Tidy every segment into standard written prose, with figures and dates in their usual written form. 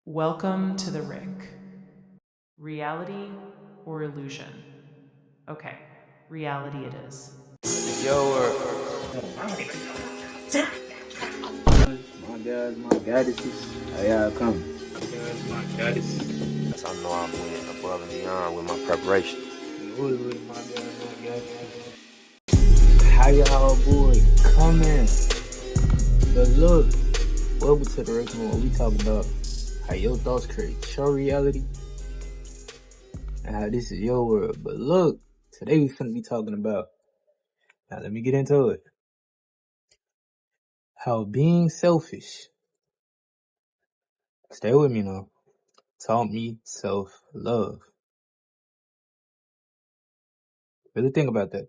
Welcome to the Rick. Reality or illusion? Okay, reality it is. My goddesses, how y'all coming? My goddess. I know I'm went above and beyond with my preparation. How y'all boys coming? But look, welcome to the Requiem where we talk about how your thoughts create your reality and how this is your world. But look, today we finna be talking about, now let me get into it, how being selfish, stay with me now, taught me self-love. Really think about that.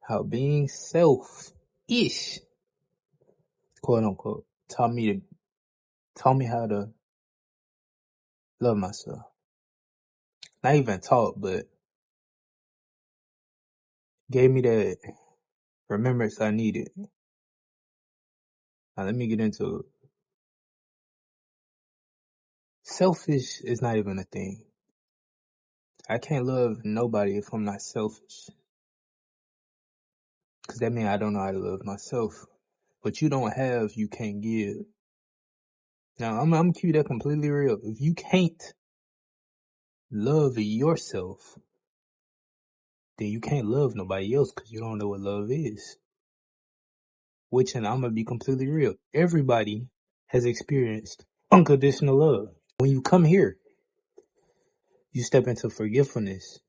How being selfish, quote unquote, taught me how to love myself. Not even taught, but gave me that remembrance I needed. Now let me get into it. Selfish is not even a thing. I can't love nobody if I'm not selfish. Cause that means I don't know how to love myself. What you don't have, you can't give. Now I'm gonna keep that completely real. If you can't love yourself, then you can't love nobody else because you don't know what love is. And I'm gonna be completely real. Everybody has experienced unconditional love. When you come here, you step into forgetfulness.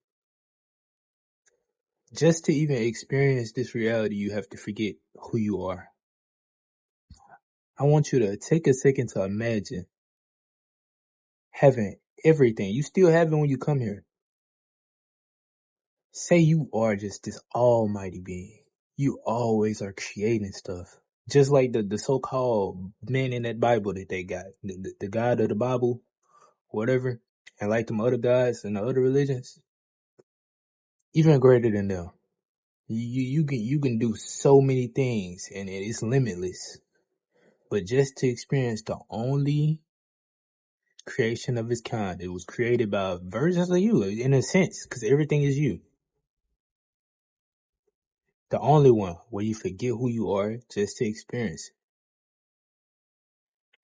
Just to even experience this reality, you have to forget who you are. I want you to take a second to imagine having everything. You still have it when you come here. Say you are just this almighty being. You always are creating stuff. Just like the so-called man in that Bible that they got. The God of the Bible, whatever. And like them other gods and the other religions. Even greater than them. You can do so many things and it's limitless. But just to experience the only creation of its kind, it was created by versions of you, in a sense, because everything is you. The only one where you forget who you are just to experience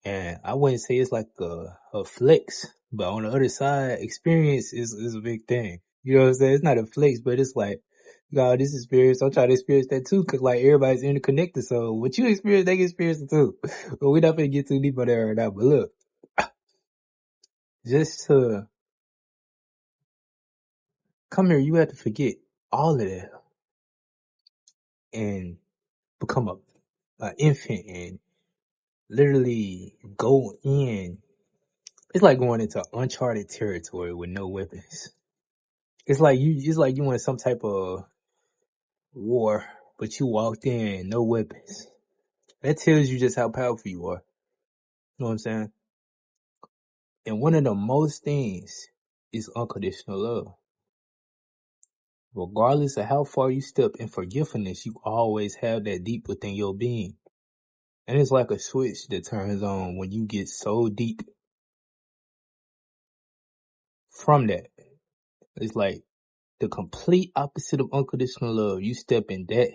it. And I wouldn't say it's like a flex, but on the other side, experience is a big thing. You know what I'm saying? It's not a flex, but it's like, God, this experience, I'm trying to experience that too, cause like everybody's interconnected. So what you experience, they can experience it too. But we're not gonna get too deep on that right now. But look, just to come here, you have to forget all of that and become an infant and literally go in. It's like going into uncharted territory with no weapons. It's like you in some type of war, but you walked in, no weapons. That tells you just how powerful you are. You know what I'm saying? And one of the most things is unconditional love. Regardless of how far you step in forgiveness, you always have that deep within your being. And it's like a switch that turns on when you get so deep from that. It's like the complete opposite of unconditional love. You step in that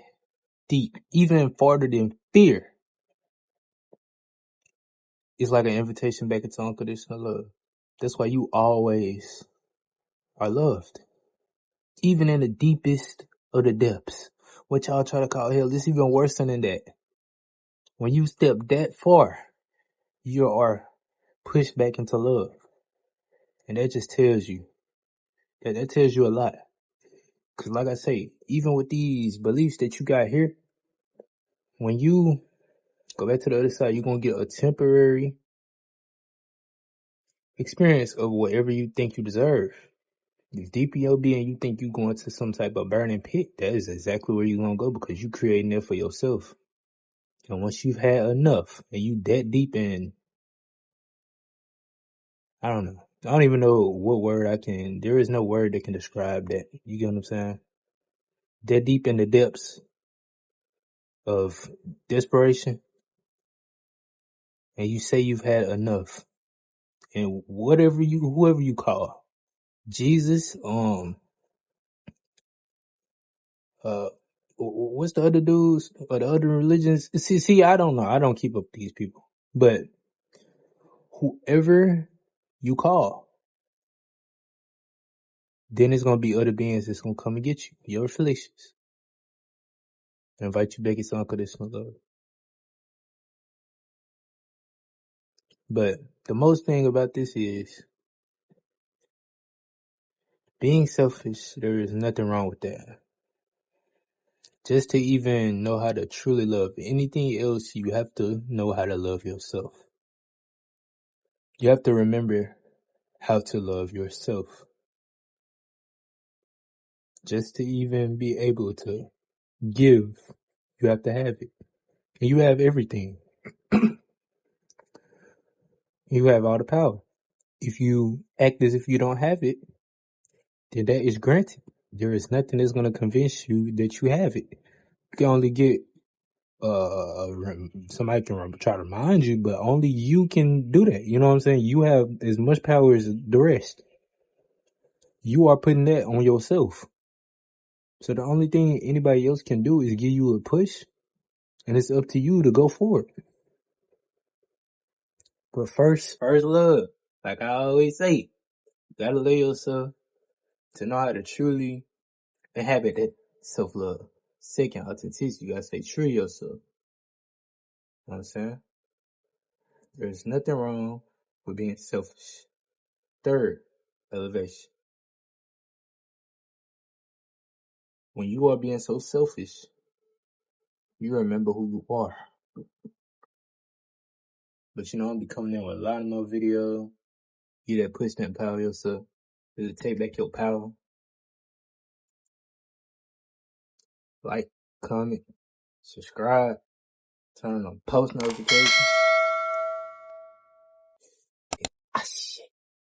deep, even farther than fear. It's like an invitation back into unconditional love. That's why you always are loved. Even in the deepest of the depths. What y'all try to call hell, it's even worse than that. When you step that far, you are pushed back into love. And that just tells you, that tells you a lot. Cause like I say, even with these beliefs that you got here, when you go back to the other side, you're going to get a temporary experience of whatever you think you deserve. If deep in your being, you think you're going to some type of burning pit, that is exactly where you're going to go because you're creating it for yourself. And once you've had enough and you that deep in, I don't know. I don't even know what word there is no word that can describe that. You get what I'm saying? That deep in the depths of desperation and you say you've had enough. And whoever you call, Jesus, what's the other dudes or the other religions? See, I don't know. I don't keep up with these people. But whoever you call, then it's gonna be other beings that's gonna come and get you. Your afflictions. I invite you back into unconditional love. But the most thing about this is being selfish. There is nothing wrong with that. Just to even know how to truly love anything else, you have to know how to love yourself. You have to remember how to love yourself. Just to even be able to give, you have to have it. And you have everything. You have all the power. If you act as if you don't have it, then that is granted. There is nothing that's going to convince you that you have it. You can only get somebody can try to remind you, but only you can do that. You know what I'm saying? You have as much power as the rest. You are putting that on yourself. So the only thing anybody else can do is give you a push, and it's up to you to go forward. But first love. Like I always say, you gotta love yourself to know how to truly inhabit that self-love. Second, authenticity. You gotta stay true to yourself. You know what I'm saying? There's nothing wrong with being selfish. Third, elevation. When you are being so selfish, you remember who you are. But you know, I'm be coming in with a lot of more video. You that push that power yourself. To take back your power. Like, comment, subscribe, turn on post notifications.